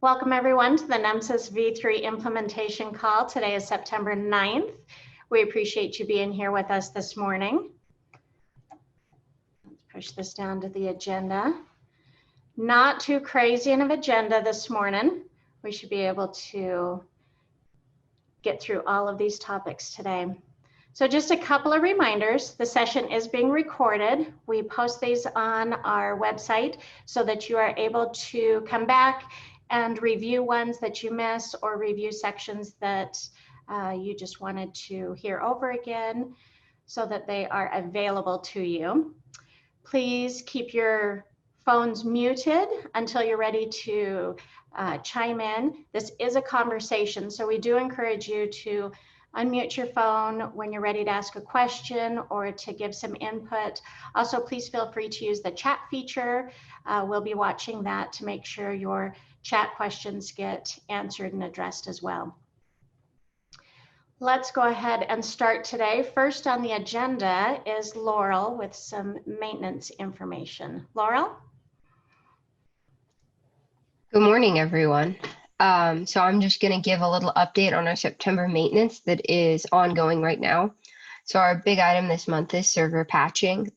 Welcome everyone to the NHTSA V3 implementation call. Today is September 9th. We appreciate you being here with us this morning. Let's push this down to the agenda. Not too crazy of an agenda this morning. We should be able to get through all of these topics today. So just a couple of reminders. The session is being recorded. We post these on our website so that you are able to come back and review ones that you missed or review sections that you just wanted to hear over again so that they are available to you. Please keep your phones muted until you're ready to chime in. This is a conversation, so we do encourage you to unmute your phone when you're ready to ask a question or to give some input. Also, please feel free to use the chat feature. We'll be watching that to make sure your chat questions get answered and addressed as well. Let's go ahead and start today. First on the agenda is Laurel with some maintenance information. Laurel? Good morning, everyone. So I'm just going to give a little update on our September maintenance that is ongoing right now. So our big item this month is server patching.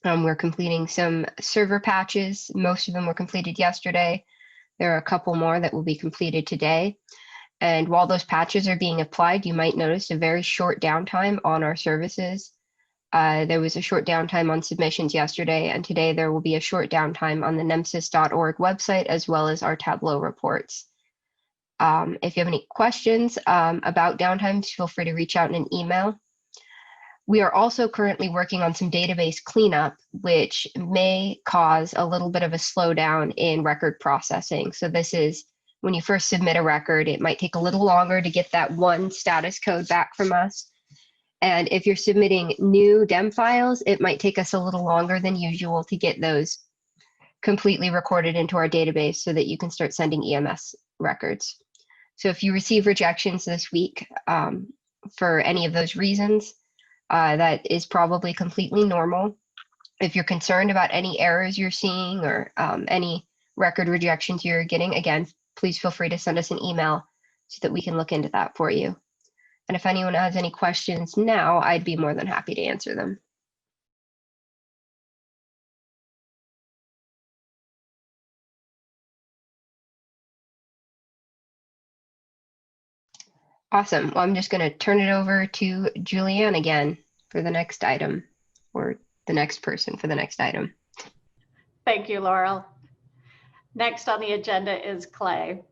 We're completing some server patches. Most of them were completed yesterday. There are a couple more that will be completed today. And while those patches are being applied, you might notice a very short downtime on our services. There was a short downtime on submissions yesterday, and today there will be a short downtime on the NHTSA.org website as well as our Tableau reports. If you have any questions about downtimes, feel free to reach out in an email. We are also currently working on some database cleanup, which may cause a little bit of a slowdown in record processing. So this is when you first submit a record, it might take a little longer to get that one status code back from us. And if you're submitting new DEM files, it might take us a little longer than usual to get those completely recorded into our database so that you can start sending EMS records. So if you receive rejections this week for any of those reasons, that is probably completely normal. If you're concerned about any errors you're seeing or any record rejections you're getting, again, please feel free to send us an email so that we can look into that for you. And if anyone has any questions now, I'd be more than happy to answer them. Awesome. Well, I'm just going to turn it over to Julianne again for the next item, or the next person for the next item. Thank you, Laurel. Next on the agenda is Clay.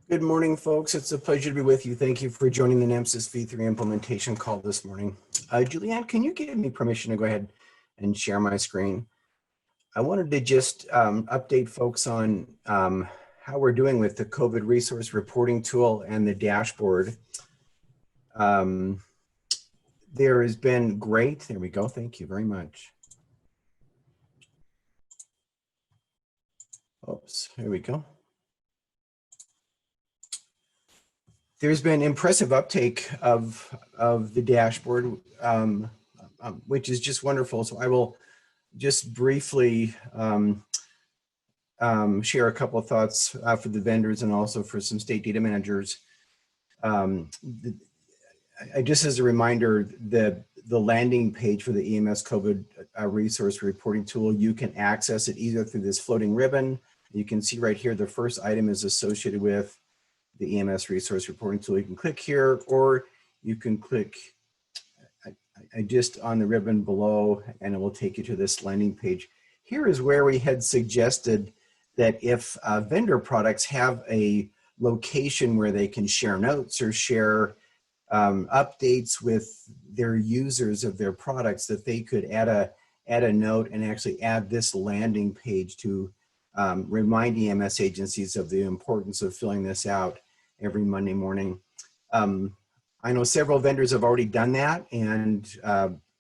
Good morning, folks. It's a pleasure to be with you. Thank you for joining the NHTSA V3 implementation call this morning. Julianne, can you give me permission to go ahead and share my screen? I wanted to just update folks on how we're doing with the COVID resource reporting tool and the dashboard. There has been great, there we go, thank you very much. Oops, here we go. There's been impressive uptake of the dashboard, which is just wonderful. So I will just briefly share a couple of thoughts for the vendors and also for some state data managers. Just as a reminder, the landing page for the EMS COVID resource reporting tool, you can access it either through this floating ribbon. You can see right here, the first item is associated with the EMS resource reporting tool. You can click here, or you can click just on the ribbon below, and it will take you to this landing page. Here is where we had suggested that if vendor products have a location where they can share notes or share updates with their users of their products, that they could add a note and actually add this landing page to remind EMS agencies of the importance of filling this out every Monday morning. I know several vendors have already done that, and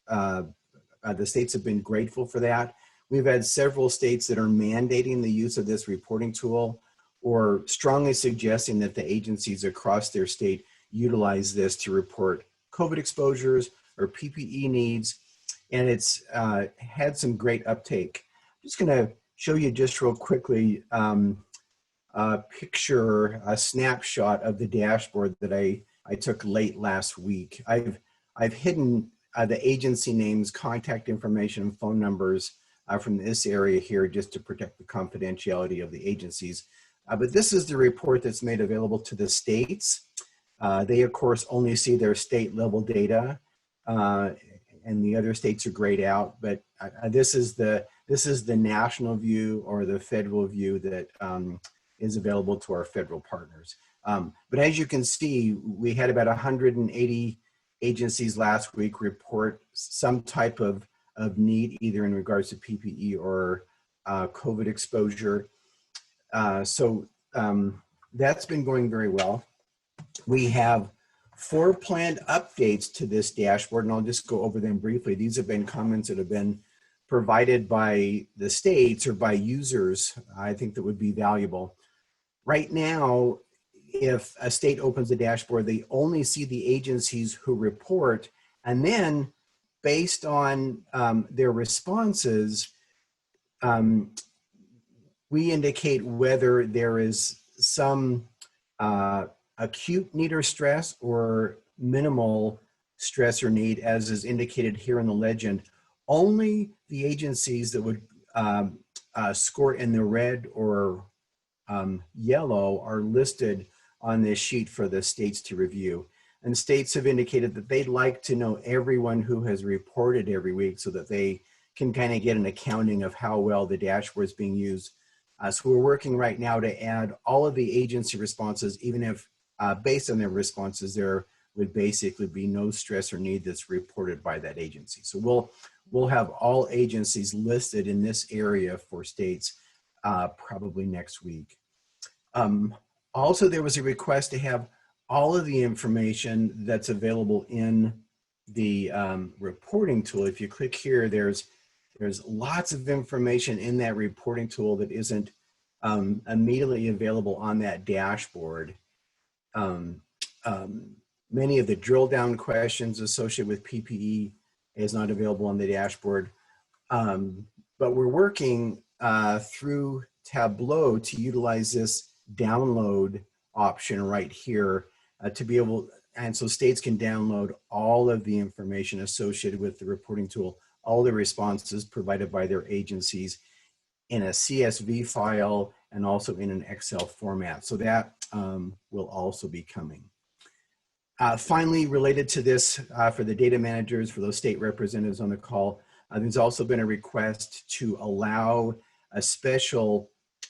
the states have been grateful for that. We've had several states that are mandating the use of this reporting tool or strongly suggesting that the agencies across their state utilize this to report COVID exposures or PPE needs. and it's had some great uptake. I'm just going to show you just real quickly a picture, a snapshot of the dashboard that I took late last week. I've hidden the agency names, contact information, and phone numbers from this area here just to protect the confidentiality of the agencies. But this is the report that's made available to the states. They, of course, only see their state level data, and the other states are grayed out. But this is the national view or the federal view that is available to our federal partners. But as you can see, we had about 180 agencies last week report some type of need, either in regards to PPE or COVID exposure. So that's been going very well. We have 4 planned updates to this dashboard, and I'll just go over them briefly. These have been comments that have been provided by the states or by users, I think, that would be valuable. Right now, if a state opens the dashboard, they only see the agencies who report, and then based on their responses, we indicate whether there is some acute need or stress or minimal stress or need, as is indicated here in the legend. Only the agencies that would score in the red or yellow are listed on this sheet for the states to review. And states have indicated that they'd like to know everyone who has reported every week so that they can kind of get an accounting of how well the dashboard is being used. So we're working right now to add all of the agency responses, even if based on their responses, there would basically be no stress or need that's reported by that agency. So we'll have all agencies listed in this area for states probably next week. Also, there was a request to have all of the information that's available in the reporting tool. If you click here, there's lots of information in that reporting tool that isn't immediately available on that dashboard. Many of the drill down questions associated with PPE is not available on the dashboard. But we're working through Tableau to utilize this download option right here to be able, and so states can download all of the information associated with the reporting tool, all the responses provided by their agencies in a CSV file and also in an Excel format. So that will also be coming. Finally, related to this, for the data managers, for those state representatives on the call, there's also been a request to allow a special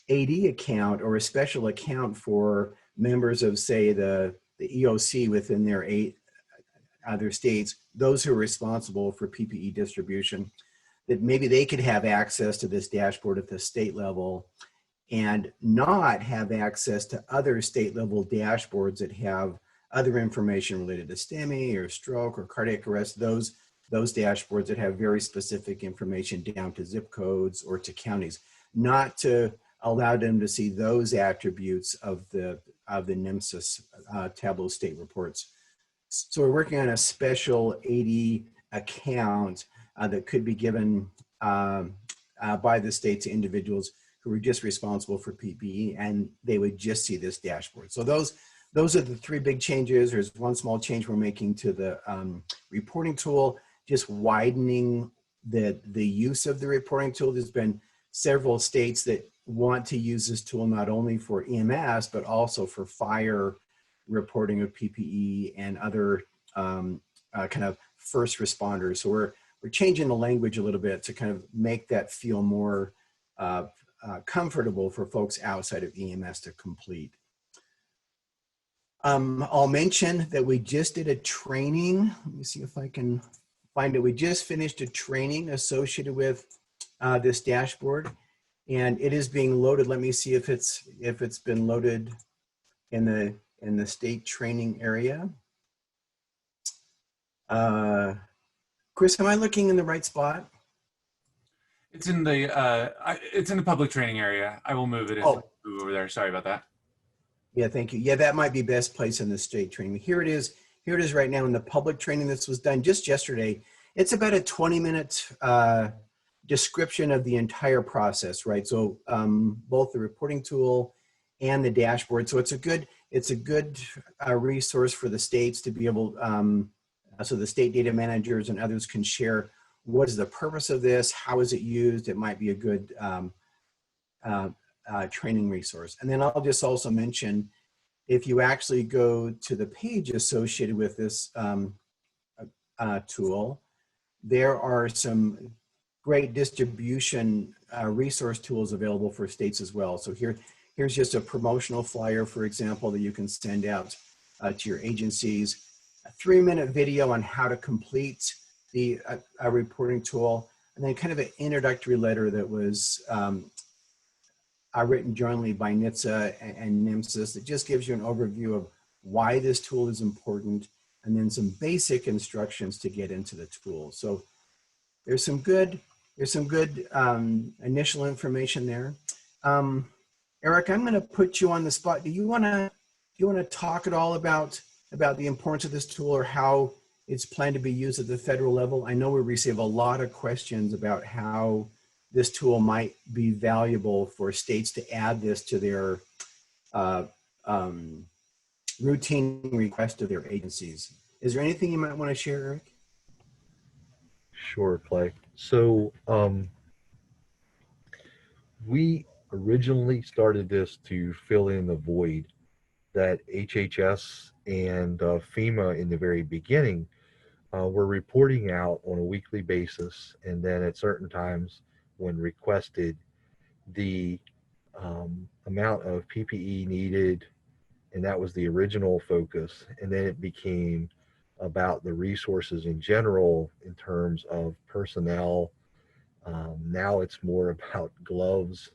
AD account or a special account for members of, say, the EOC within their other states, those who are responsible for PPE distribution, that maybe they could have access to this dashboard at the state level and not have access to other state level dashboards that have other information related to STEMI or stroke or cardiac arrest, those dashboards that have very specific information down to zip codes or to counties, not to allow them to see those attributes of the NHTSA Tableau state reports. So we're working on a special AD account that could be given by the state to individuals who are just responsible for PPE, and they would just see this dashboard. So those are the 3 big changes. There's one small change we're making to the reporting tool, just widening the use of the reporting tool. There's been several states that want to use this tool not only for EMS, but also for fire reporting of PPE and other kind of first responders. So we're changing the language a little bit to kind of make that feel more comfortable for folks outside of EMS to complete. I'll mention that we just did a training. Let me see if I can find it. We just finished a training associated with this dashboard, and it is being loaded. Let me see if it's been loaded in the state training area. Chris, am I looking in the right spot? It's in the public training area. I will move it if I move over there. Sorry about that. Yeah, thank you. Yeah, that might be best place in the state training. Here it is right now in the public training. This was done just yesterday. It's about a 20-minute description of the entire process, right? So both the reporting tool and the dashboard. So it's a good resource for the states to be able, so the state data managers and others can share what is the purpose of this, how is it used. It might be a good training resource. And then I'll just also mention, if you actually go to the page associated with this tool, there are some great distribution resource tools available for states as well. So here's just a promotional flyer, for example, that you can send out to your agencies. A 3-minute video on how to complete the reporting tool, and then kind of an introductory letter that was written jointly by NHTSA and NMSIS that just gives you an overview of why this tool is important, and then some basic instructions to get into the tool. So there's some good initial information there. Eric, I'm going to put you on the spot. Do you want to talk at all about the importance of this tool or how it's planned to be used at the federal level? I know we receive a lot of questions about how this tool might be valuable for states to add this to their routine request of their agencies. Is there anything you might want to share, Eric? Sure, Clay. So we originally started this to fill in the void that HHS and FEMA in the very beginning were reporting out on a weekly basis, and then at certain times when requested, the amount of PPE needed, and that was the original focus, and then it became about the resources in general in terms of personnel. Now it's more about gloves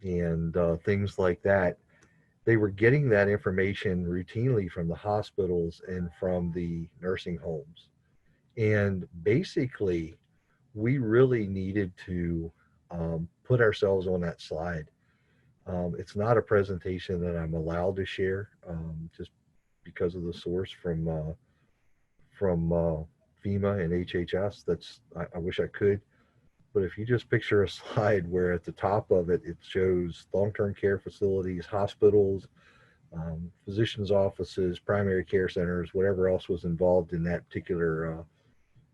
and things like that. They were getting that information routinely from the hospitals and from the nursing homes. And basically, we really needed to put ourselves on that slide. It's not a presentation that I'm allowed to share just because of the source from FEMA and HHS. I wish I could. But if you just picture a slide where at the top of it, it shows long-term care facilities, hospitals, physicians' offices, primary care centers, whatever else was involved in that particular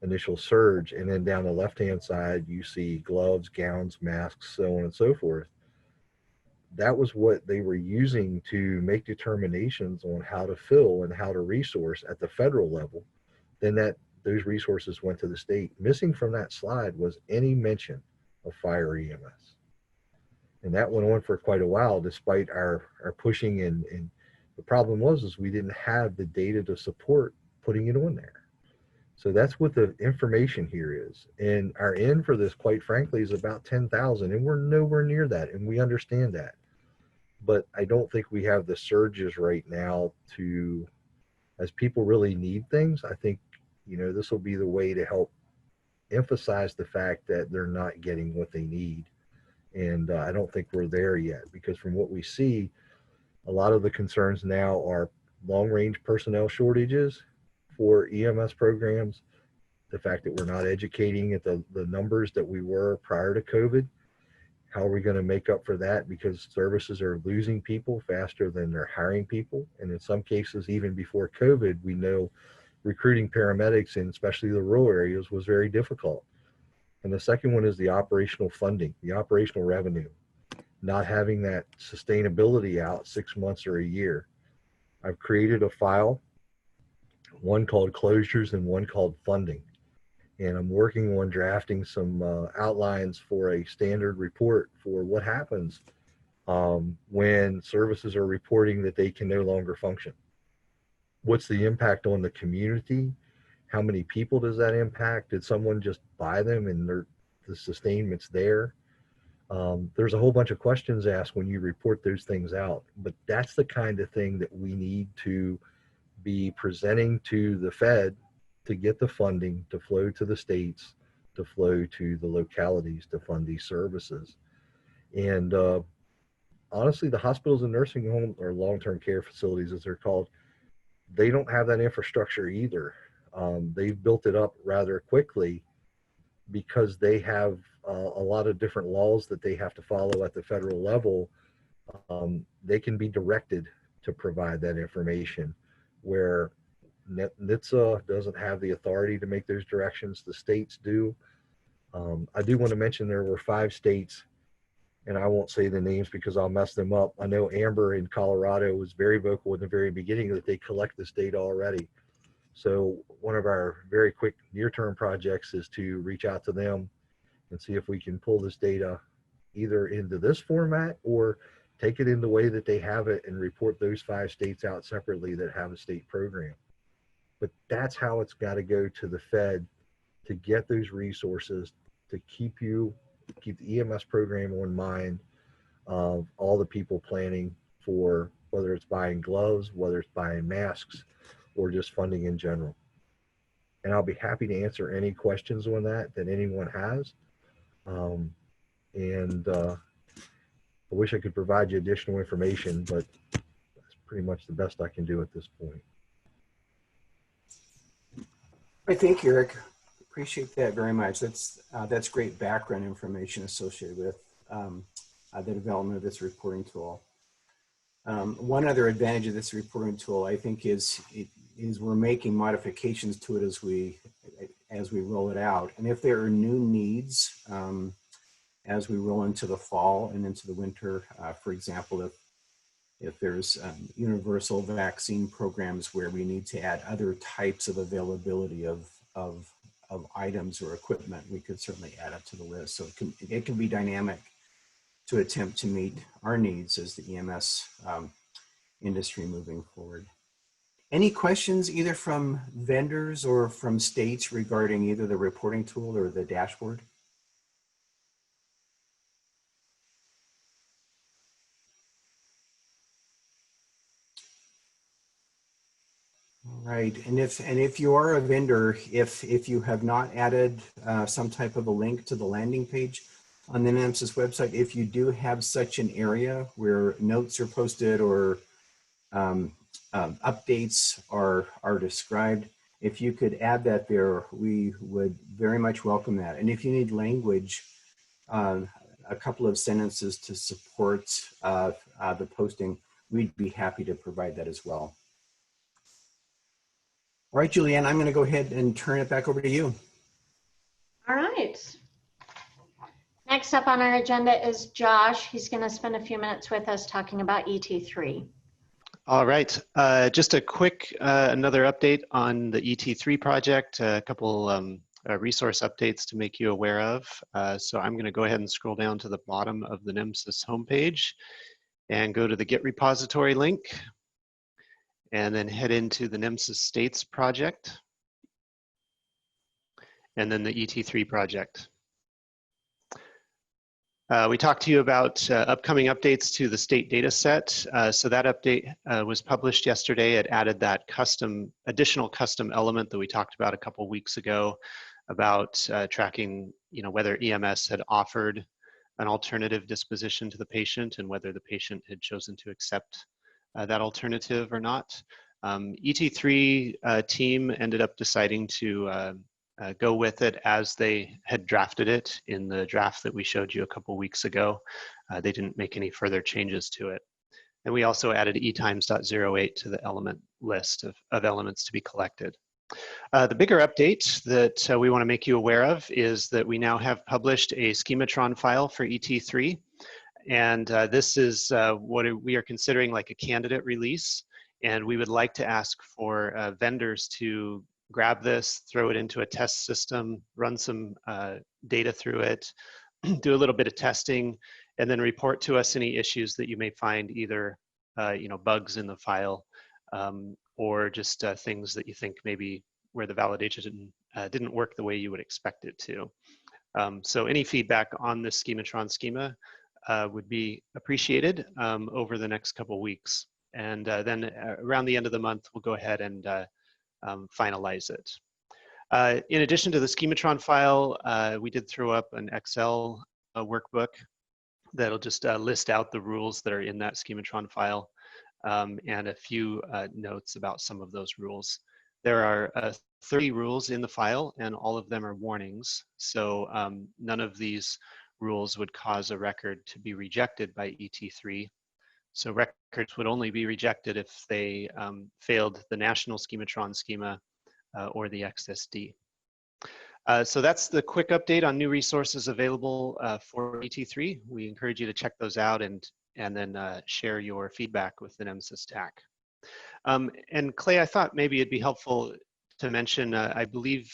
initial surge. And then down the left-hand side, you see gloves, gowns, masks, so on and so forth. That was what they were using to make determinations on how to fill and how to resource at the federal level. Then those resources went to the state. Missing from that slide was any mention of fire EMS. And that went on for quite a while, despite our pushing. And the problem was we didn't have the data to support putting it on there. So that's what the information here is. And our N for this, quite frankly, is about 10,000, and we're nowhere near that, and we understand that. But I don't think we have the surges right now to, as people really need things, I think, this will be the way to help emphasize the fact that they're not getting what they need. And I don't think we're there yet, because from what we see, a lot of the concerns now are long-range personnel shortages for EMS programs, the fact that we're not educating at the numbers that we were prior to COVID. How are we going to make up for that? Because services are losing people faster than they're hiring people. And in some cases, even before COVID, we know recruiting paramedics in especially the rural areas was very difficult. And the second one is the operational funding, the operational revenue, not having that sustainability out 6 months or a year. I've created a file, one called closures and one called funding. And I'm working on drafting some outlines for a standard report for what happens when services are reporting that they can no longer function. What's the impact on the community? How many people does that impact? Did someone just buy them and the sustainment's there? There's a whole bunch of questions asked when you report those things out, but that's the kind of thing that we need to be presenting to the Fed to get the funding to flow to the states, to flow to the localities to fund these services. And honestly, the hospitals and nursing homes, or long-term care facilities as they're called, they don't have that infrastructure either. They've built it up rather quickly because they have a lot of different laws that they have to follow at the federal level. They can be directed to provide that information, where NHTSA doesn't have the authority to make those directions. The states do. I do want to mention there were 5 states, and I won't say the names because I'll mess them up. I know Amber in Colorado was very vocal in the very beginning that they collect this data already. So one of our very quick near-term projects is to reach out to them and see if we can pull this data either into this format or take it in the way that they have it and report those 5 states out separately that have a state program. But that's how it's got to go to the Fed to get those resources to keep the EMS program on mind of all the people planning for whether it's buying gloves, whether it's buying masks, or just funding in general. And I'll be happy to answer any questions on that anyone has. I wish I could provide you additional information, but that's pretty much the best I can do at this point. I thank you, Eric. Appreciate that very much. That's great background information associated with the development of this reporting tool. One other advantage of this reporting tool, I think, is we're making modifications to it as we roll it out. And if there are new needs as we roll into the fall and into the winter, for example, if there's universal vaccine programs where we need to add other types of availability of items or equipment, we could certainly add it to the list. So it can be dynamic to attempt to meet our needs as the EMS industry moving forward. Any questions either from vendors or from states regarding either the reporting tool or the dashboard? All right, and if you are a vendor, if you have not added some type of a link to the landing page on the NHTSA website, if you do have such an area where notes are posted or updates are described, if you could add that there, we would very much welcome that. And if you need language, a couple of sentences to support the posting, we'd be happy to provide that as well. All right, Julianne, I'm going to go ahead and turn it back over to you. All right. Next up on our agenda is Josh. He's going to spend a few minutes with us talking about ET3. All right, just a quick another update on the ET3 project, a couple resource updates to make you aware of. So I'm going to go ahead and scroll down to the bottom of the NHTSA homepage and go to the Git repository link, and then head into the NHTSA States project, and then the ET3 project. We talked to you about upcoming updates to the StateDataSet. So that update was published yesterday. It added that additional custom element that we talked about a couple weeks ago about tracking, whether EMS had offered an alternative disposition to the patient and whether the patient had chosen to accept that alternative or not. ET3 team ended up deciding to go with it as they had drafted it in the draft that we showed you a couple weeks ago. They didn't make any further changes to it. And we also added etimes.08 to the element list of elements to be collected. The bigger update that we want to make you aware of is that we now have published a Schematron file for ET3. And this is what we are considering like a candidate release. And we would like to ask for vendors to grab this, throw it into a test system, run some data through it, do a little bit of testing, and then report to us any issues that you may find, either bugs in the file or just things that you think maybe where the validation didn't work the way you would expect it to. So any feedback on this Schematron schema would be appreciated over the next couple weeks. And then around the end of the month, we'll go ahead and finalize it. In addition to the Schematron file, we did throw up an Excel workbook that'll just list out the rules that are in that Schematron file and a few notes about some of those rules There are 30 rules in the file, and all of them are warnings. So none of these rules would cause a record to be rejected by ET3. So records would only be rejected if they failed the national schematron schema or the XSD. So that's the quick update on new resources available for ET3. We encourage you to check those out and then share your feedback with the NMSIS TAC. And Clay, I thought maybe it'd be helpful to mention, I believe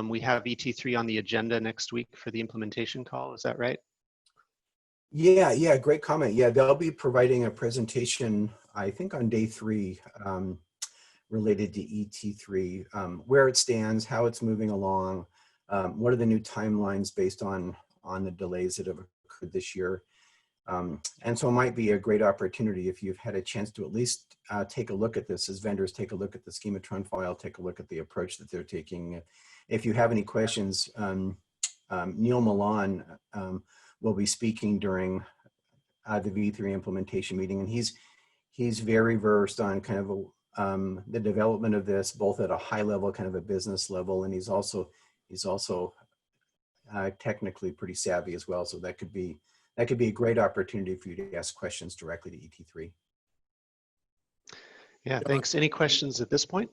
we have ET3 on the agenda next week for the implementation call. Is that right? Yeah, great comment. Yeah, they'll be providing a presentation, I think on day 3, related to ET3, where it stands, how it's moving along, what are the new timelines based on the delays that have occurred this year. And so it might be a great opportunity if you've had a chance to at least take a look at this as vendors, take a look at the Schematron file, take a look at the approach that they're taking. If you have any questions, Neil Milan will be speaking during the V3 implementation meeting, and he's very versed on kind of the development of this, both at a high level, kind of a business level, and he's also technically pretty savvy as well. So that could be a great opportunity for you to ask questions directly to ET3. Yeah, thanks. Any questions at this point?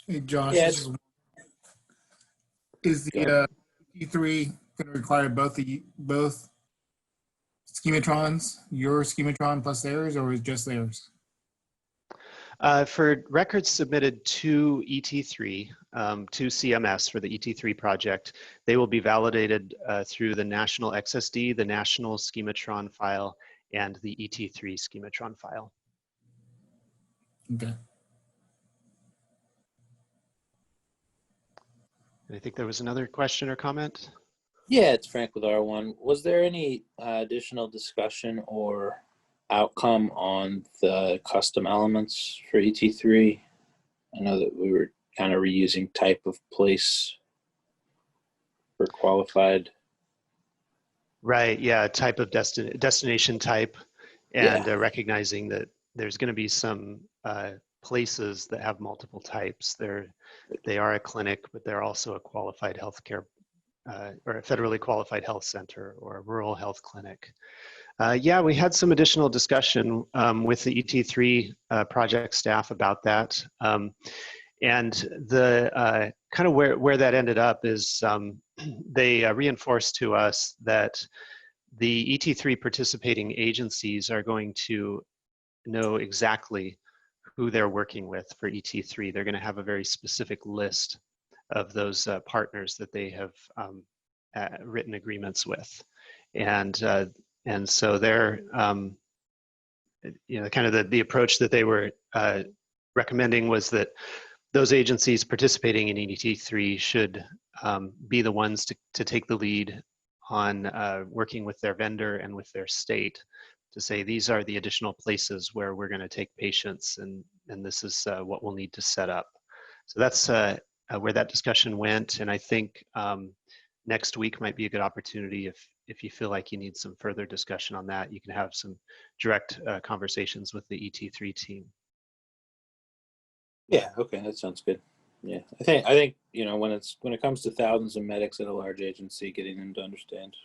Hey, Josh, Yes. is the E3 going to require both schematrons, your schematron plus theirs, or is it just theirs? For records submitted to ET3, to CMS for the ET3 project, they will be validated through the national XSD, the national schematron file, and the ET3 schematron file. Okay. I think there was another question or comment. Yeah, it's Frank with R1. Was there any additional discussion or outcome on the custom elements for ET3? I know that we were kind of reusing type of place for qualified. Right, yeah, type of destination type, and recognizing that there's going to be some places that have multiple types. They are a clinic, but they're also a qualified healthcare or a federally qualified health center or a rural health clinic. Yeah, we had some additional discussion with the ET3 project staff about that. And the kind of where that ended up is they reinforced to us that the ET3 participating agencies are going to know exactly who they're working with for ET3. They're going to have a very specific list of those partners that they have written agreements with. And so they're, you know, kind of the approach that they were recommending was that those agencies participating in ET3 should be the ones to take the lead on working with their vendor and with their state to say these are the additional places where we're going to take patients, and this is what we'll need to set up. So that's where that discussion went, and I think next week might be a good opportunity if you feel like you need some further discussion on that. You can have some direct conversations with the ET3 team. Yeah, okay, that sounds good. Yeah, I think you know, when it comes to thousands of medics at a large agency, getting them to understand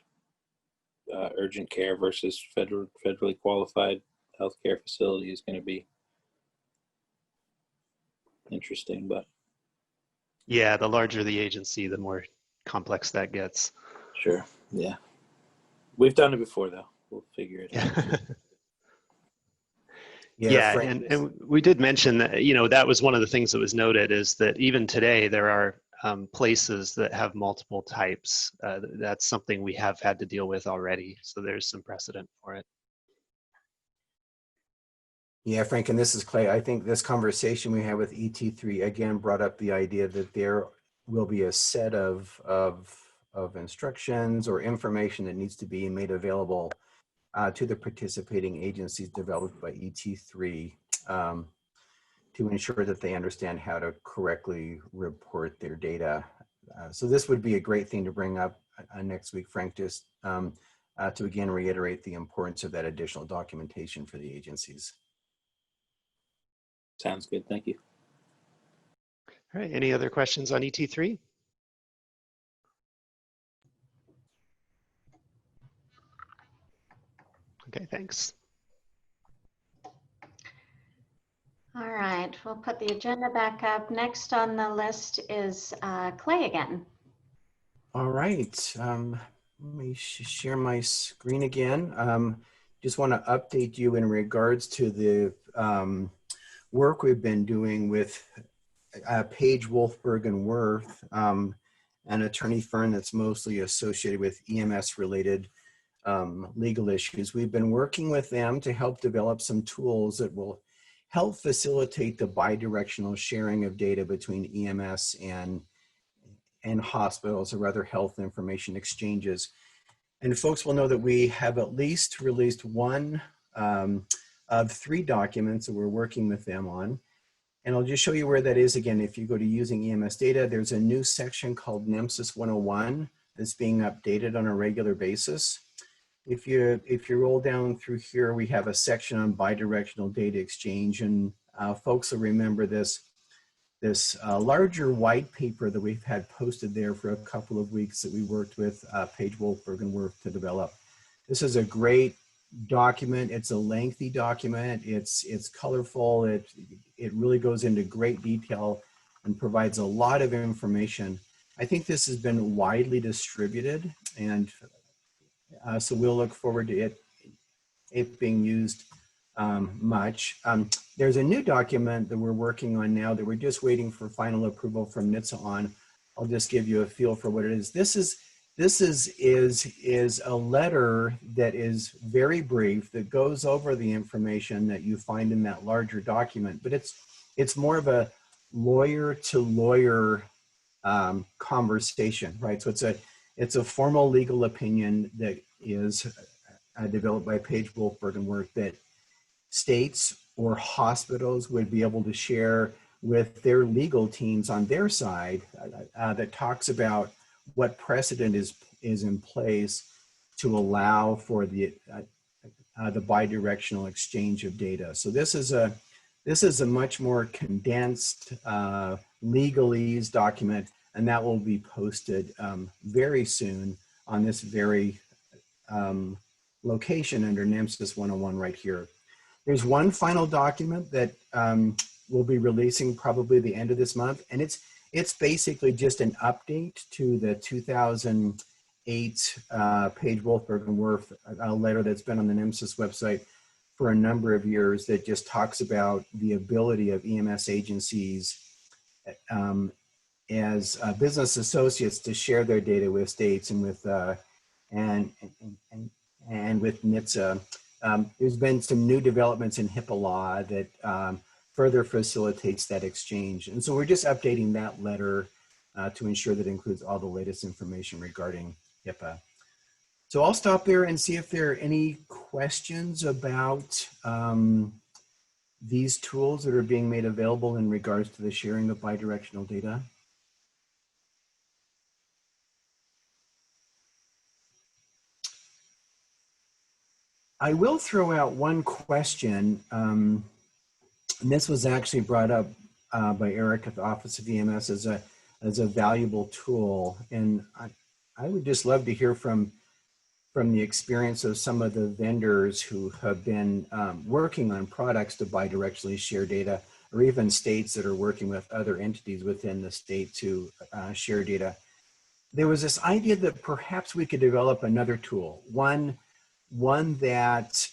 urgent care versus federally qualified healthcare facility is going to be interesting. But yeah, the larger the agency, the more complex that gets. sure, yeah, we've done it before though. We'll figure it out. Yeah, and we did mention that, you know, that was one of the things that was noted is that even today there are places that have multiple types. That's something we have had to deal with already. So there's some precedent for it. Yeah, Frank, and this is Clay. I think this conversation we had with ET3 again brought up the idea that there will be a set of instructions or information that needs to be made available to the participating agencies developed by ET3 to ensure that they understand how to correctly report their data. So this would be a great thing to bring up next week, Frank, just to again reiterate the importance of that additional documentation for the agencies. Sounds good. Thank you. All All right, any other questions on ET3? Okay, thanks. All right, we'll put the agenda back up. Next on the list is Clay again. All right, let me share my screen again. Just want to update you in regards to the work we've been doing with Page, Wolfberg, and Worth, an attorney firm that's mostly associated with EMS-related legal issues. We've been working with them to help develop some tools that will help facilitate the bi-directional sharing of data between EMS and hospitals or other health information exchanges. And folks will know that we have at least released one of 3 documents that we're working with them on. And I'll just show you where that is again. If you go to using EMS data, there's a new section called NHTSA 101 that's being updated on a regular basis. If you roll down through here, we have a section on bidirectional data exchange, and folks will remember this larger white paper that we've had posted there for a couple of weeks that we worked with Page, Wolfberg, and Worth to develop. This is a great document. It's a lengthy document. It's colorful. It really goes into great detail and provides a lot of information. I think this has been widely distributed, and so we'll look forward to it being used much. There's a new document that we're working on now that we're just waiting for final approval from NHTSA on. I'll just give you a feel for what it is. This is a letter that is very brief that goes over the information that you find in that larger document, but it's more of a lawyer to lawyer conversation, right? So it's a formal legal opinion that is developed by Page, Wolfberg, and Worth that states or hospitals would be able to share with their legal teams on their side that talks about what precedent is in place to allow for the bidirectional exchange of data. So this is a much more condensed legalese document, and that will be posted very soon on this very location under NHTSA 101 right here. There's one final document that we'll be releasing probably the end of this month, and it's basically just an update to the 2008 Page, Wolfberg, and Worth letter that's been on the NHTSA website for a number of years that just talks about the ability of EMS agencies as business associates to share their data with states and with with NHTSA. There's been some new developments in HIPAA law that further facilitates that exchange. And so we're just updating that letter to ensure that it includes all the latest information regarding HIPAA. So I'll stop there and see if there are any questions about these tools that are being made available in regards to the sharing of bidirectional data. I will throw out one question, and this was actually brought up by Eric at the Office of EMS as a valuable tool, and I would just love to hear from the experience of some of the vendors who have been working on products to bidirectionally share data, or even states that are working with other entities within the state to share data. There was this idea that perhaps we could develop another tool, one that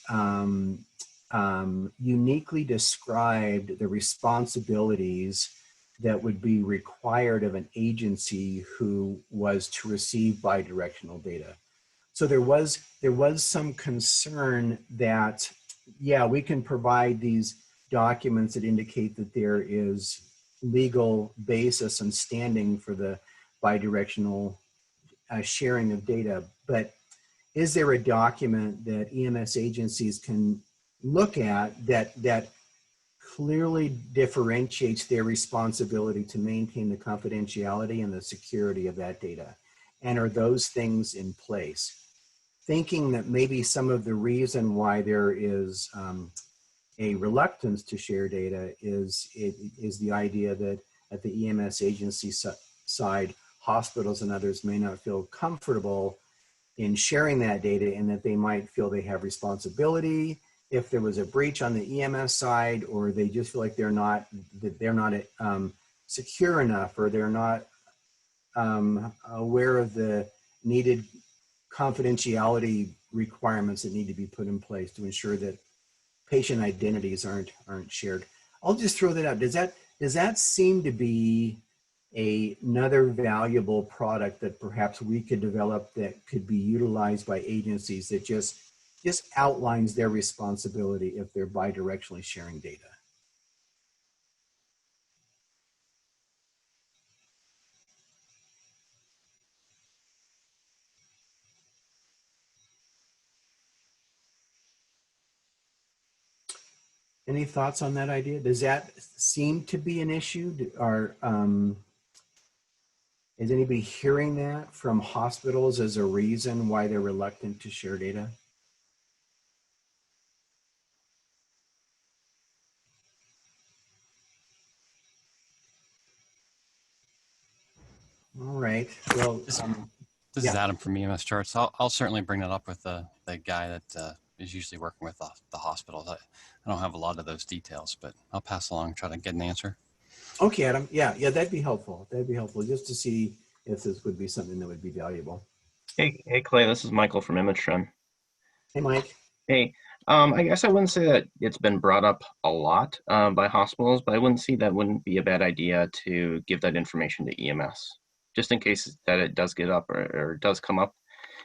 uniquely described the responsibilities that would be required of an agency who was to receive bidirectional data. So there was some concern that, yeah, we can provide these documents that indicate that there is legal basis and standing for the bidirectional sharing of data, but is there a document that EMS agencies can look at that clearly differentiates their responsibility to maintain the confidentiality and the security of that data? And are those things in place? Thinking that maybe some of the reason why there is a reluctance to share data is the idea that at the EMS agency side, hospitals and others may not feel comfortable in sharing that data, and that they might feel they have responsibility if there was a breach on the EMS side, or they just feel like they're not secure enough, or they're not aware of the needed confidentiality requirements that need to be put in place to ensure that patient identities aren't shared. I'll just throw that out. Does that seem to be another valuable product that perhaps we could develop that could be utilized by agencies that just outlines their responsibility if they're bidirectionally sharing data? Any thoughts on that idea? Does that seem to be an issue? Or is anybody hearing that from hospitals as a reason why they're reluctant to share data? All right. Well, This is Adam from EMS Charts. I'll certainly bring that up with the guy that is usually working with the hospitals. I don't have a lot of those details, but I'll pass along, try to get an answer. Okay, Adam. Yeah, that'd be helpful. That'd be helpful just to see if this would be something that would be valuable. Hey, Clay, this is Michael from Schematron. Hey, Mike. Hey, I guess I wouldn't say that it's been brought up a lot by hospitals, but I wouldn't see that wouldn't be a bad idea to give that information to EMS, just in case that it does get up or does come up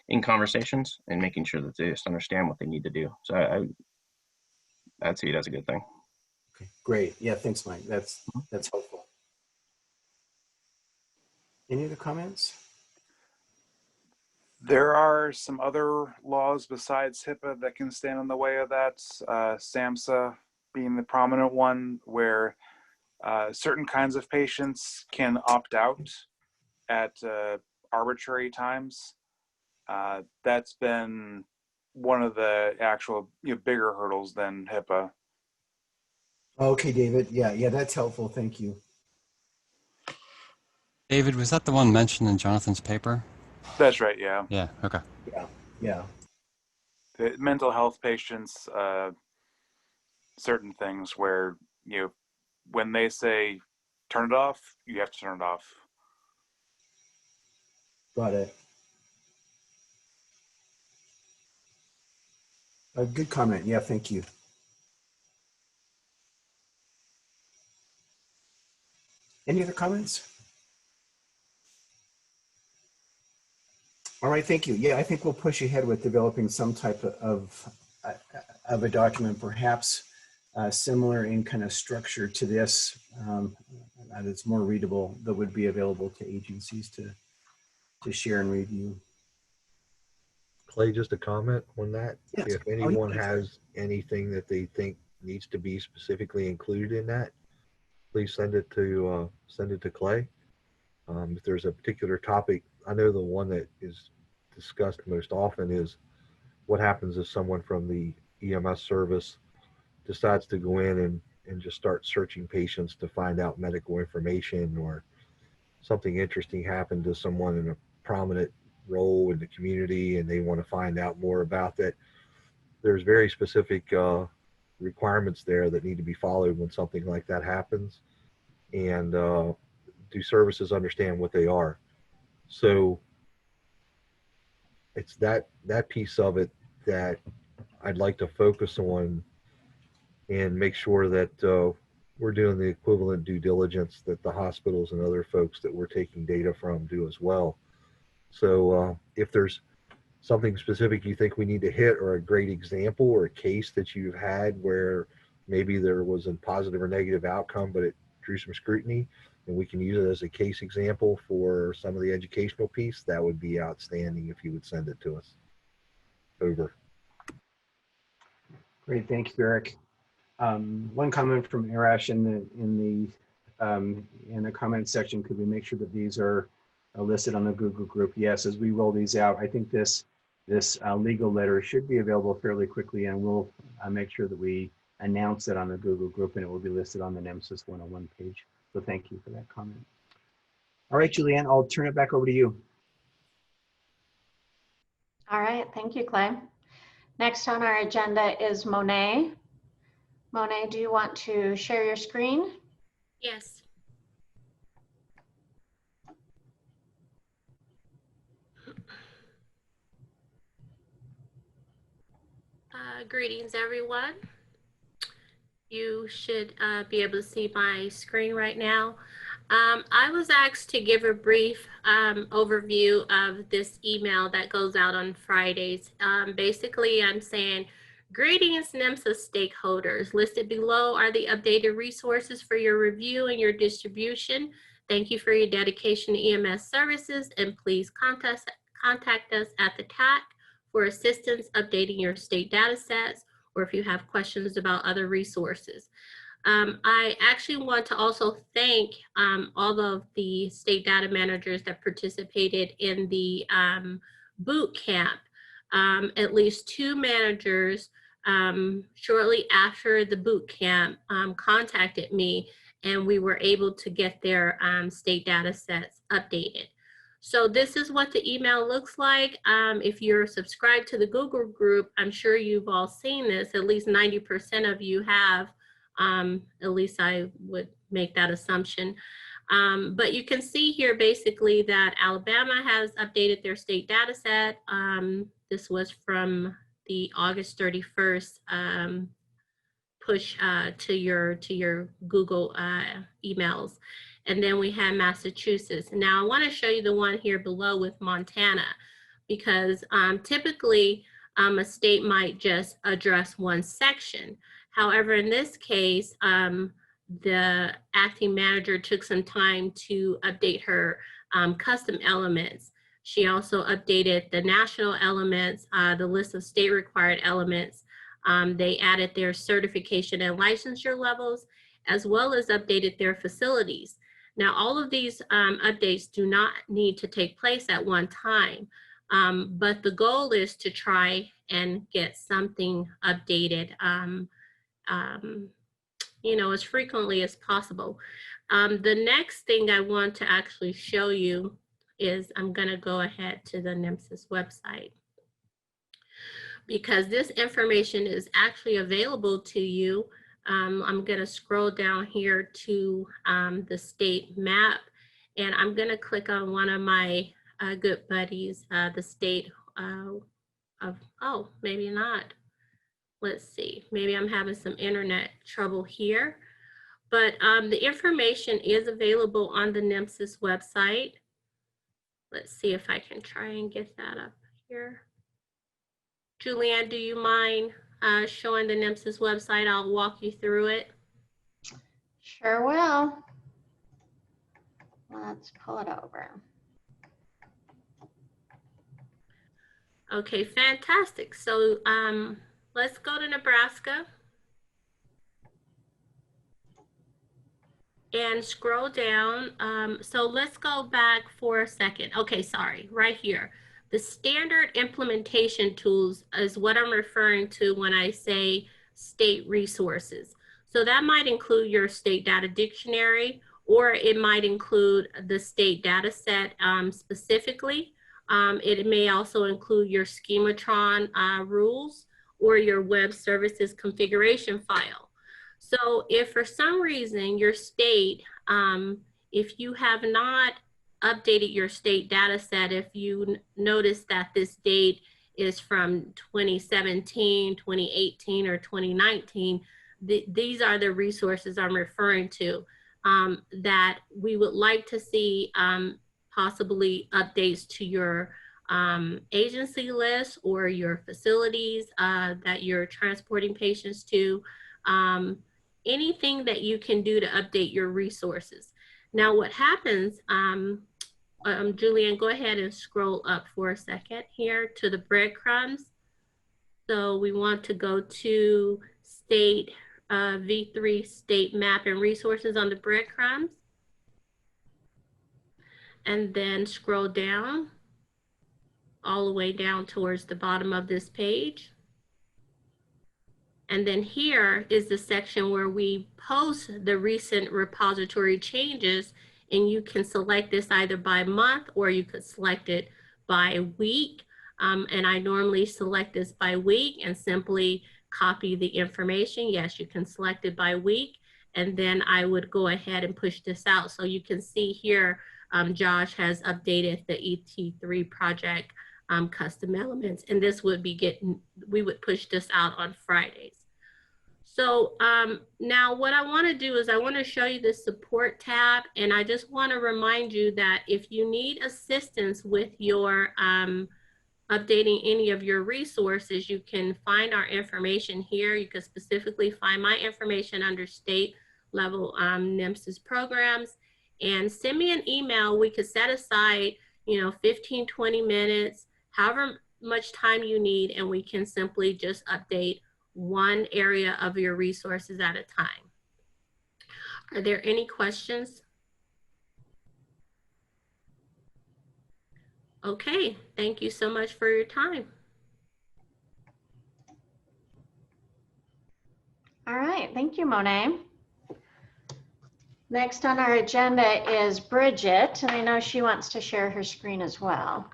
in conversations, and making sure that they just understand what they need to do. So I'd see it as a good thing. Okay, great. Yeah, thanks, Mike. That's helpful. Any other comments? There are some other laws besides HIPAA that can stand in the way of that. SAMHSA being the prominent one, where certain kinds of patients can opt out at arbitrary times. That's been one of the actual bigger hurdles than HIPAA. Okay, David. Yeah, that's helpful. Thank you. David, was that the one mentioned in Jonathan's paper? That's right, yeah. Yeah, okay. Yeah. The mental health patients, certain things where, when they say turn it off, you have to turn it off. Got it. A good comment. Yeah, thank you. Any other comments? All right, thank you. Yeah, I think we'll push ahead with developing some type of a document, perhaps similar in kind of structure to this, that's more readable, that would be available to agencies to share and review. Clay, just a comment on that. Yes. If anyone has anything that they think needs to be specifically included in that, please send it to Clay. If there's a particular topic, I know the one that is discussed most often is what happens if someone from the EMS service decides to go in and just start searching patients to find out medical information, or something interesting happened to someone in a prominent role in the community and they want to find out more about that. There's very specific requirements there that need to be followed when something like that happens. And do services understand what they are? So it's that piece of it that I'd like to focus on and make sure that we're doing the equivalent due diligence that the hospitals and other folks that we're taking data from do as well. So if there's something specific you think we need to hit, or a great example or a case that you've had where maybe there was a positive or negative outcome, but it drew some scrutiny, and we can use it as a case example for some of the educational piece, that would be outstanding if you would send it to us. Over. Great, thank you, Eric. One comment from Arash in the comment section: could we make sure that these are listed on the Google group? Yes, as we roll these out, I think this legal letter should be available fairly quickly, and we'll make sure that we announce it on the Google group, and it will be listed on the NEMSIS 101 page. So thank you for that comment. All right, Julianne, I'll turn it back over to you. All right, thank you, Clay. Next on our agenda is Monet. Monet, do you want to share your screen? Yes. Greetings, everyone. You should be able to see my screen right now. I was asked to give a brief overview of this email that goes out on Fridays. Basically, I'm saying, greetings, NHTSA stakeholders. Listed below are the updated resources for your review and your distribution. Thank you for your dedication to EMS services, and please contact us at the TAC for assistance updating your state data sets, or if you have questions about other resources. I actually want to also thank all of the state data managers that participated in the boot camp. At least 2 managers shortly after the boot camp contacted me, and we were able to get their state data sets updated. So this is what the email looks like. If you're subscribed to the Google group, I'm sure you've all seen this. At least 90% of you have. At least I would make that assumption. But you can see here basically that Alabama has updated their state data set. This was from the August 31st push to your Google emails. And then we have Massachusetts. Now I want to show you the one here below with Montana, because typically a state might just address one section. However, in this case, the acting manager took some time to update her custom elements. She also updated the national elements, the list of state required elements. They added their certification and licensure levels, as well as updated their facilities. Now, all of these updates do not need to take place at one time, but the goal is to try and get something updated you know, as frequently as possible. The next thing I want to actually show you is I'm going to go ahead to the NHTSA website, because this information is actually available to you. I'm going to scroll down here to the state map, and I'm going to click on one of my good buddies, the state of, oh, maybe not. Let's see, maybe I'm having some internet trouble here, but the information is available on the NHTSA website. Let's see if I can try and get that up here. Julianne, do you mind showing the NHTSA website? I'll walk you through it. Sure will. Let's pull it over. Okay, fantastic. So let's go to Nebraska and scroll down. So let's go back for a second. Okay, sorry, right here. The standard implementation tools is what I'm referring to when I say state resources. So that might include your state data dictionary, or it might include the state data set specifically. It may also include your Schematron rules or your web services configuration file. So if for some reason your state, if you have not updated your state data set, if you notice that this date is from 2017, 2018, or 2019, these are the resources I'm referring to that we would like to see possibly updates to your agency list or your facilities that you're transporting patients to. Anything that you can do to update your resources. Now what happens, Julianne, go ahead and scroll up for a second here to the breadcrumbs. So we want to go to state V3 state map and resources on the breadcrumbs. And then scroll down all the way down towards the bottom of this page. And then here is the section where we post the recent repository changes, and you can select this either by month or you could select it by week. And I normally select this by week and simply copy the information. Yes, you can select it by week. And then I would go ahead and push this out. So you can see here, Josh has updated the ET3 project custom elements, and this would be we would push this out on Fridays. So now what I want to do is I want to show you the support tab, and I just want to remind you that if you need assistance with your updating any of your resources, you can find our information here. You can specifically find my information under state level NHTSA programs, and send me an email. We could set aside, 15, 20 minutes, however much time you need, and we can simply just update one area of your resources at a time. Are there any questions? Okay, thank you so much for your time. All right, thank you, Monet. Next on our agenda is Bridget, and I know she wants to share her screen as well.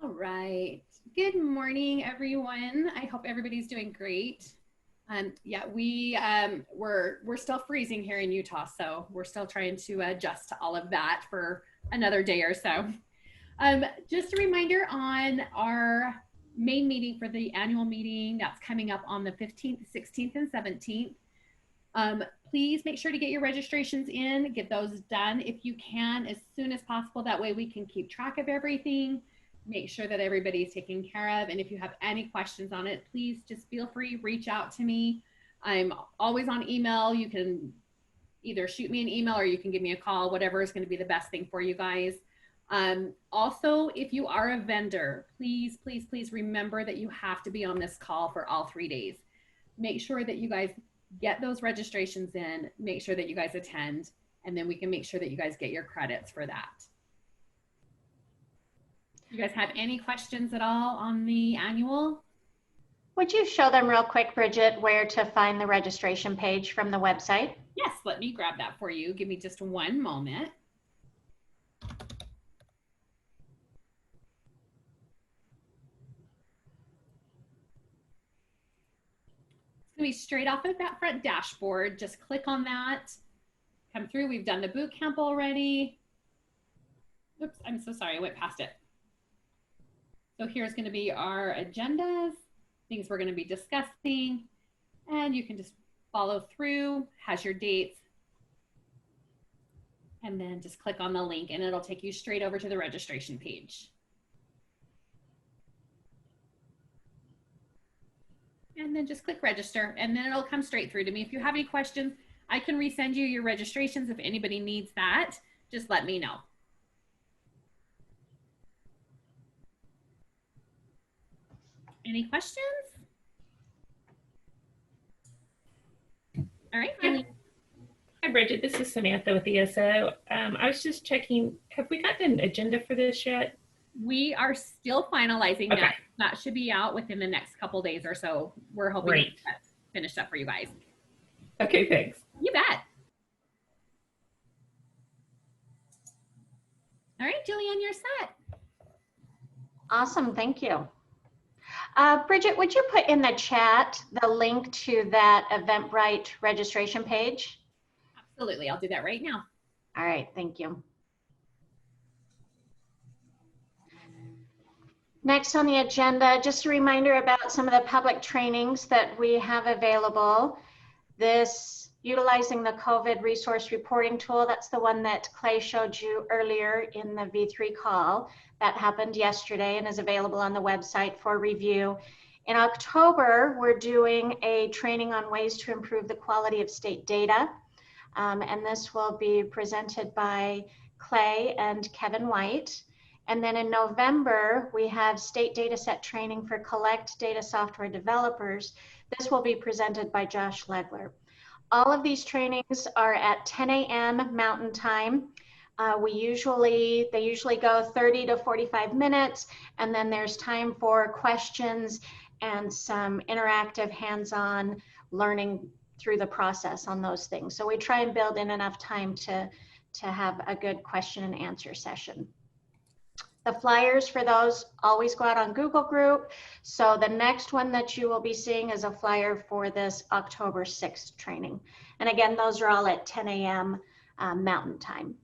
All right. Good morning, everyone. I hope everybody's doing great. Yeah, we're still freezing here in Utah, so we're still trying to adjust to all of that for another day or so. Just a reminder on our main meeting for the annual meeting that's coming up on the 15th, 16th, and 17th. Please make sure to get your registrations in, get those done if you can as soon as possible. That way we can keep track of everything, make sure that everybody's taken care of. And if you have any questions on it, please just feel free, reach out to me. I'm always on email. You can either shoot me an email or you can give me a call, whatever is going to be the best thing for you guys. Also, if you are a vendor, please, please, please remember that you have to be on this call for all 3 days. Make sure that you guys get those registrations in, make sure that you guys attend, and then we can make sure that you guys get your credits for that. You guys have any questions at all on the annual? Would you show them real quick, Bridget, where to find the registration page from the website? Yes, let me grab that for you. Give me just one moment. It's going to be straight off of that front dashboard. Just click on that. Come through. We've done the boot camp already. Oops, I'm so sorry. I went past it. So here's going to be our agendas, things we're going to be discussing, and you can just follow through, has your dates, and then just click on the link and it'll take you straight over to the registration page. And then just click register and then it'll come straight through to me. If you have any questions, I can resend you your registrations. If anybody needs that, just let me know. Any questions? All right. Hi, Bridget. This is Samantha with ESO. I was just checking, have we gotten an agenda for this yet? We are still finalizing Okay. that. That should be out within the next couple days or so. We're hoping to get that finished up for you guys. Okay, thanks. You bet. All right, Julianne, you're set. Awesome, thank you. Bridget, would you put in the chat the link to that Eventbrite registration page? Absolutely, I'll do that right now. All right, thank you. Next on the agenda, just a reminder about some of the public trainings that we have available. This utilizing the COVID resource reporting tool, that's the one that Clay showed you earlier in the V3 call. That happened yesterday and is available on the website for review. In October, we're doing a training on ways to improve the quality of state data. And this will be presented by Clay and Kevin White. And then in November, we have StateDataSet training for Collect Data Software developers. This will be presented by Josh Legler. All of these trainings are at 10 a.m. Mountain Time. They usually go 30 to 45 minutes, and then there's time for questions and some interactive hands-on learning through the process on those things. So we try and build in enough time to have a good question and answer session. The flyers for those always go out on Google Group. So the next one that you will be seeing is a flyer for this October 6th training. And again, those are all at 10 a.m. Mountain Time.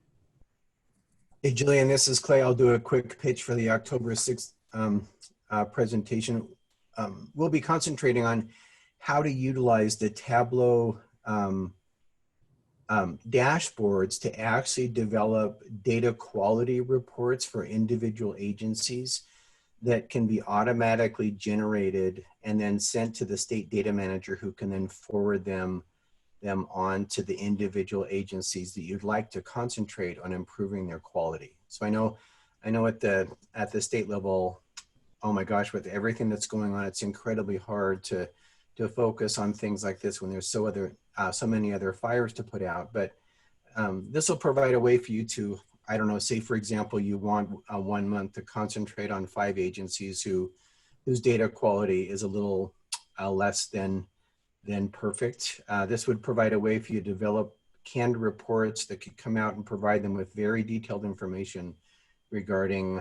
Hey, Julianne, this is Clay. I'll do a quick pitch for the October 6th presentation. We'll be concentrating on how to utilize the Tableau dashboards to actually develop data quality reports for individual agencies that can be automatically generated and then sent to the state data manager, who can then forward them on to the individual agencies that you'd like to concentrate on improving their quality. So I know at the state level, oh my gosh, with everything that's going on, it's incredibly hard to focus on things like this when there's so many other fires to put out. But this will provide a way for you to, I don't know, say for example, you want 1 month to concentrate on 5 agencies whose data quality is a little less than perfect. This would provide a way for you to develop canned reports that could come out and provide them with very detailed information regarding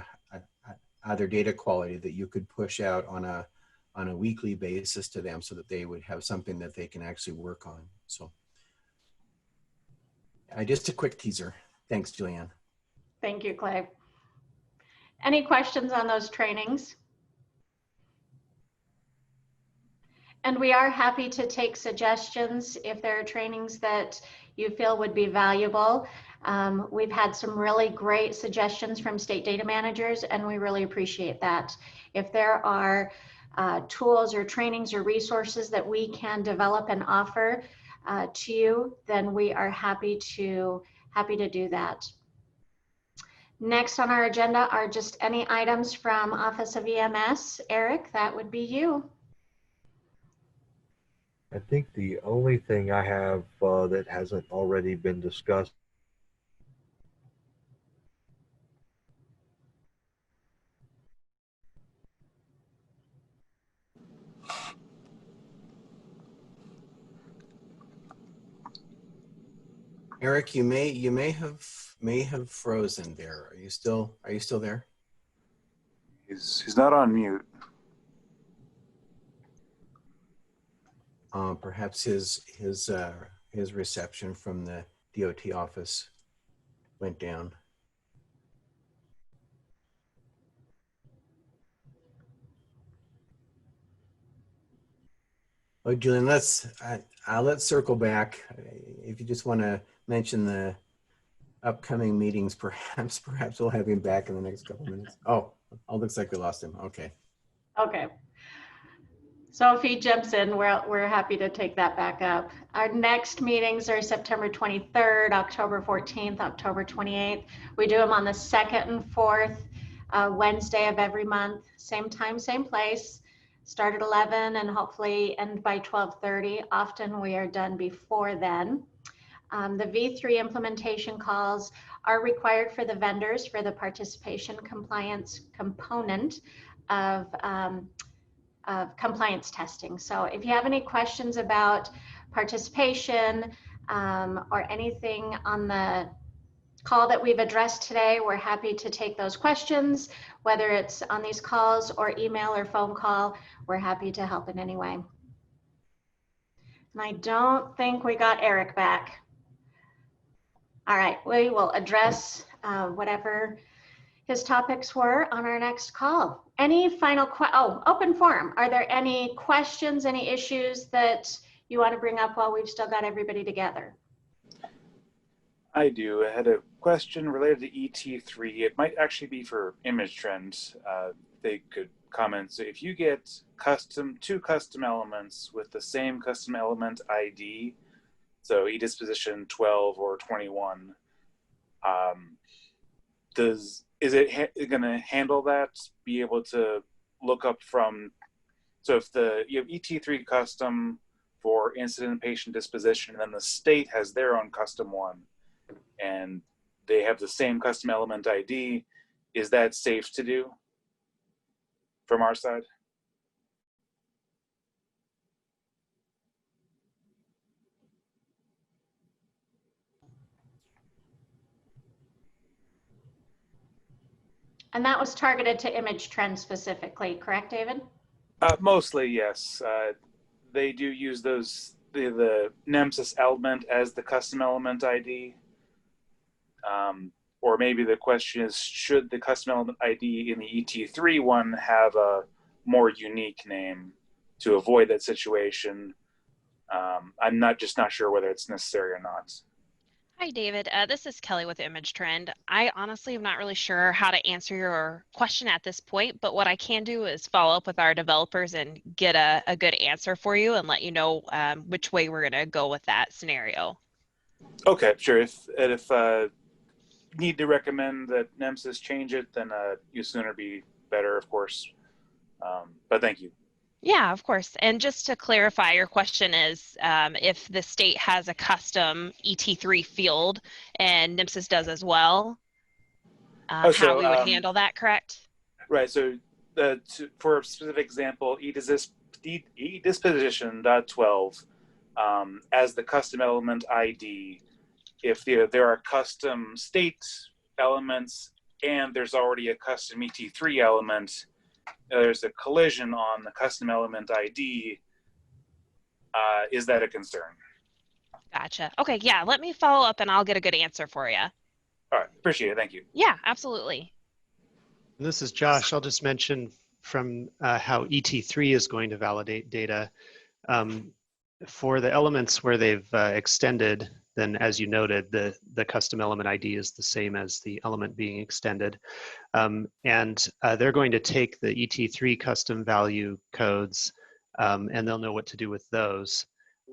their data quality that you could push out on a weekly basis to them, so that they would have something that they can actually work on. So just a quick teaser. Thanks, Julianne. Thank you, Clay. Any questions on those trainings? And we are happy to take suggestions if there are trainings that you feel would be valuable. We've had some really great suggestions from state data managers, and we really appreciate that. If there are tools or trainings or resources that we can develop and offer to you, then we are happy to do that. Next on our agenda are just any items from Office of EMS. Eric, that would be you. I think the only thing I have that hasn't already been discussed Eric, you may have frozen there. Are you still there? He's not on mute. Perhaps his reception from the DOT office went down. Oh, Julian, let's circle back. If you just want to mention the upcoming meetings, perhaps we'll have him back in the next couple minutes. Oh, looks like we lost him. Okay. Okay. So if he jumps in, we're happy to take that back up. Our next meetings are September 23rd, October 14th, October 28th. We do them on the 2nd and 4th Wednesday of every month. Same time, same place. Start at 11 and hopefully end by 12:30. Often we are done before then. The V3 implementation calls are required for the vendors for the participation compliance component of compliance testing. So if you have any questions about participation or anything on the call that we've addressed today, we're happy to take those questions, whether it's on these calls or email or phone call. We're happy to help in any way. And I don't think we got Eric back. All right, we will address whatever his topics were on our next call. Any final open forum. Are there any questions, any issues that you want to bring up while we've still got everybody together? I do. I had a question related to ET3. It might actually be for image trends. They could comment. So if you get two custom elements with the same custom element ID, so e-disposition 12 or 21, is it going to handle that? Be able to look up from, so if you have ET3 custom for incident and patient disposition, and then the state has their own custom one, and they have the same custom element ID. Is that safe to do from our side? And that was targeted to image trend specifically, correct, David? Mostly, yes. They do use those the NHTSA element as the custom element ID. Or maybe the question is, should the custom element ID in the ET3 one have a more unique name to avoid that situation? I'm not sure whether it's necessary or not. Hi, David. This is Kelly with Image Trend. I honestly am not really sure how to answer your question at this point, but what I can do is follow up with our developers and get a good answer for you and let you know which way we're going to go with that scenario. Okay, sure. If need to recommend that NHTSA change it, then you sooner be better, of course. But thank you. Yeah, of course. And just to clarify, your question is if the state has a custom ET3 field and NHTSA does as well, how we would handle that, correct? Right. So for a specific example, edisposition.12 as the custom element ID, if there are custom state elements and there's already a custom ET3 element, there's a collision on the custom element ID. Is that a concern? Gotcha. Okay, yeah, let me follow up and I'll get a good answer for you. All right, appreciate it. Thank you. Yeah, absolutely. And this is Josh. I'll just mention from how ET3 is going to validate data. For the elements where they've extended, then as you noted, the custom element ID is the same as the element being extended. And they're going to take the ET3 custom value codes and they'll know what to do with those.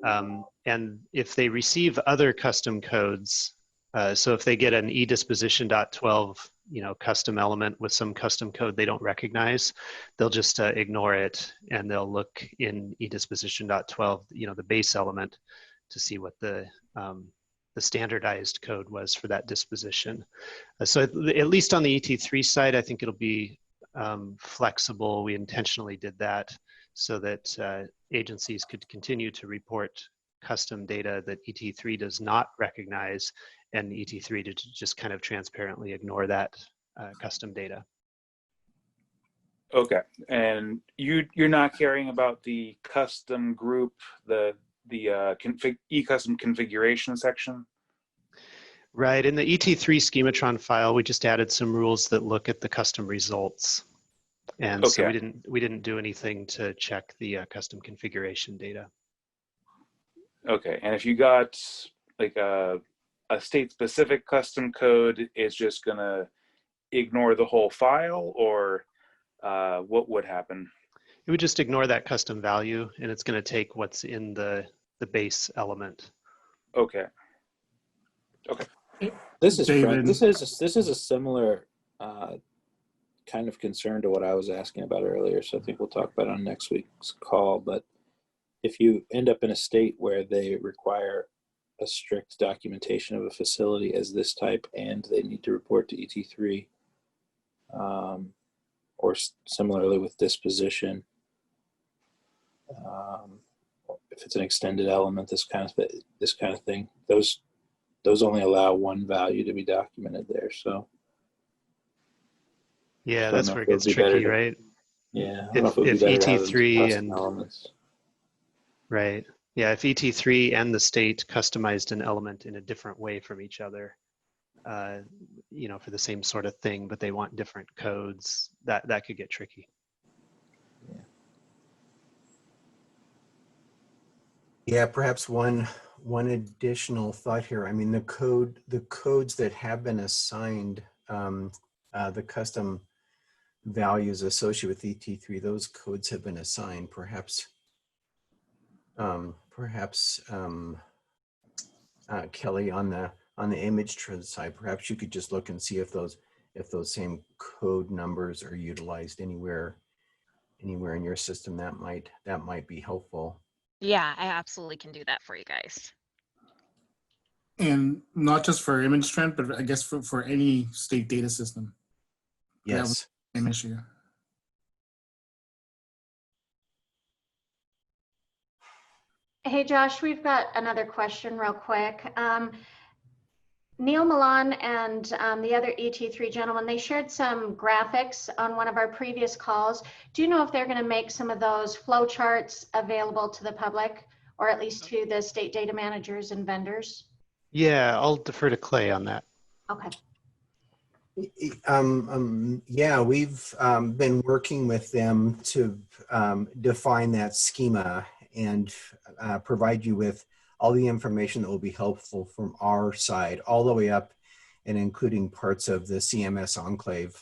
And if they receive other custom codes, so if they get an edisposition.12 custom element with some custom code they don't recognize, they'll just ignore it and they'll look in edisposition.12, the base element, to see what the standardized code was for that disposition. So at least on the ET3 side, I think it'll be flexible. We intentionally did that so that agencies could continue to report custom data that ET3 does not recognize, and ET3 to just kind of transparently ignore that custom data. Okay, and you're not caring about the custom group, the e-custom configuration section? Right, in the ET3 Schematron file, we just added some rules that look at the custom results. And okay. So we didn't do anything to check the custom configuration data. Okay, and if you got like a state-specific custom code, it's just gonna ignore the whole file, or what would happen? It would just ignore that custom value, and it's going to take what's in the base element. Okay. Okay. This is David. This is a similar kind of concern to what I was asking about earlier. So I think we'll talk about it on next week's call. But if you end up in a state where they require a strict documentation of a facility as this type, and they need to report to ET3, or similarly with disposition, if it's an extended element, this kind of thing, those only allow one value to be documented there. So yeah, that's where it gets tricky, right? Yeah, if ET3 and elements. Right. Yeah, if ET3 and the state customized an element in a different way from each other, for the same sort of thing, but they want different codes, that could get tricky. Yeah, perhaps one additional thought here. I mean, the codes that have been assigned, the custom values associated with ET3, those codes have been assigned. Perhaps Kelly, on the image trend side, perhaps you could just look and see if those same code numbers are utilized anywhere in your system. That might be helpful. Yeah, I absolutely can do that for you guys. And not just for image trend, but I guess for any state data system. Yes. Same issue. Hey, Josh, we've got another question real quick. Neil Milan and the other ET3 gentlemen, they shared some graphics on one of our previous calls. Do you know if they're going to make some of those flow charts available to the public, or at least to the state data managers and vendors? Yeah, I'll defer to Clay on that. Okay. Yeah, we've been working with them to define that schema and provide you with all the information that will be helpful from our side, all the way up and including parts of the CMS enclave.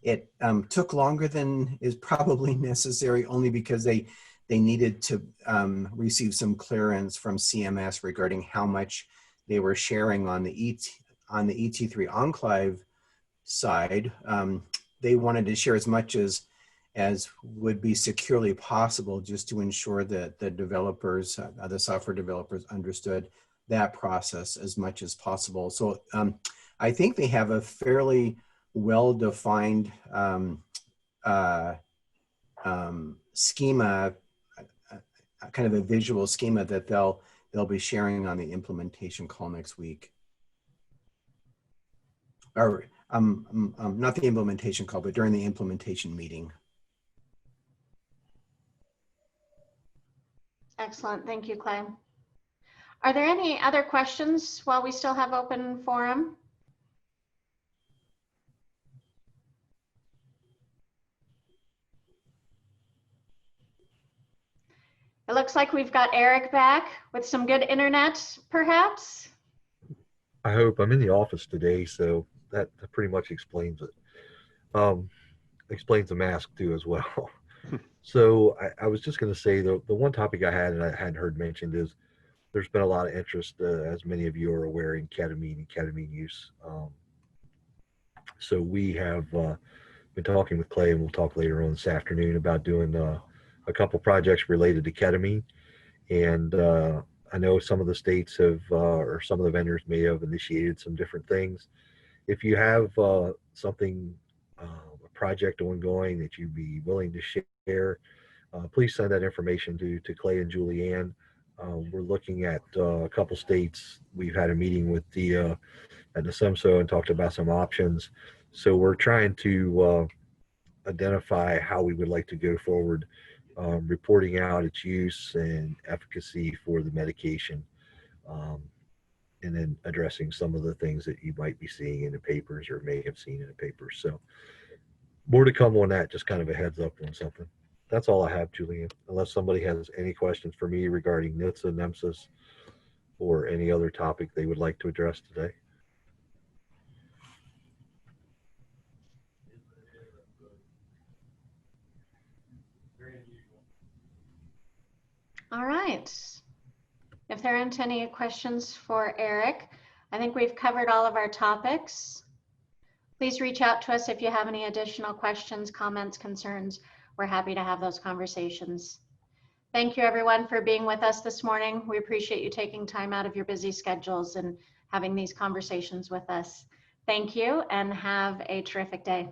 It took longer than is probably necessary, only because they needed to receive some clearance from CMS regarding how much they were sharing on the ET3 enclave side. They wanted to share as much as would be securely possible, just to ensure that the developers, the software developers, understood that process as much as possible. So I think they have a fairly well-defined schema, kind of a visual schema that they'll be sharing on the implementation call next week. Or not the implementation call, but during the implementation meeting. Excellent. Thank you, Clay. Are there any other questions while we still have open forum? It looks like we've got Eric back with some good internet, perhaps. I hope. I'm in the office today, so that pretty much explains it. Explains the mask too as well. So I was just going to say the one topic I had and I hadn't heard mentioned is there's been a lot of interest, as many of you are aware, in ketamine and ketamine use. So we have been talking with Clay, and we'll talk later on this afternoon about doing a couple projects related to ketamine. And I know some of the states have, or some of the vendors may have initiated some different things. If you have something, a project ongoing that you'd be willing to share, please send that information to Clay and Julianne. We're looking at a couple states. We've had a meeting with the at the SEMSO and talked about some options. So we're trying to identify how we would like to go forward, reporting out its use and efficacy for the medication, and then addressing some of the things that you might be seeing in the papers or may have seen in the papers. So more to come on that, just kind of a heads up on something. That's all I have, Julianne, unless somebody has any questions for me regarding NHTSA, NEMSIS, or any other topic they would like to address today. All right. If there aren't any questions for Eric, I think we've covered all of our topics. Please reach out to us if you have any additional questions, comments, concerns. We're happy to have those conversations. Thank you, everyone, for being with us this morning. We appreciate you taking time out of your busy schedules and having these conversations with us. Thank you, and have a terrific day.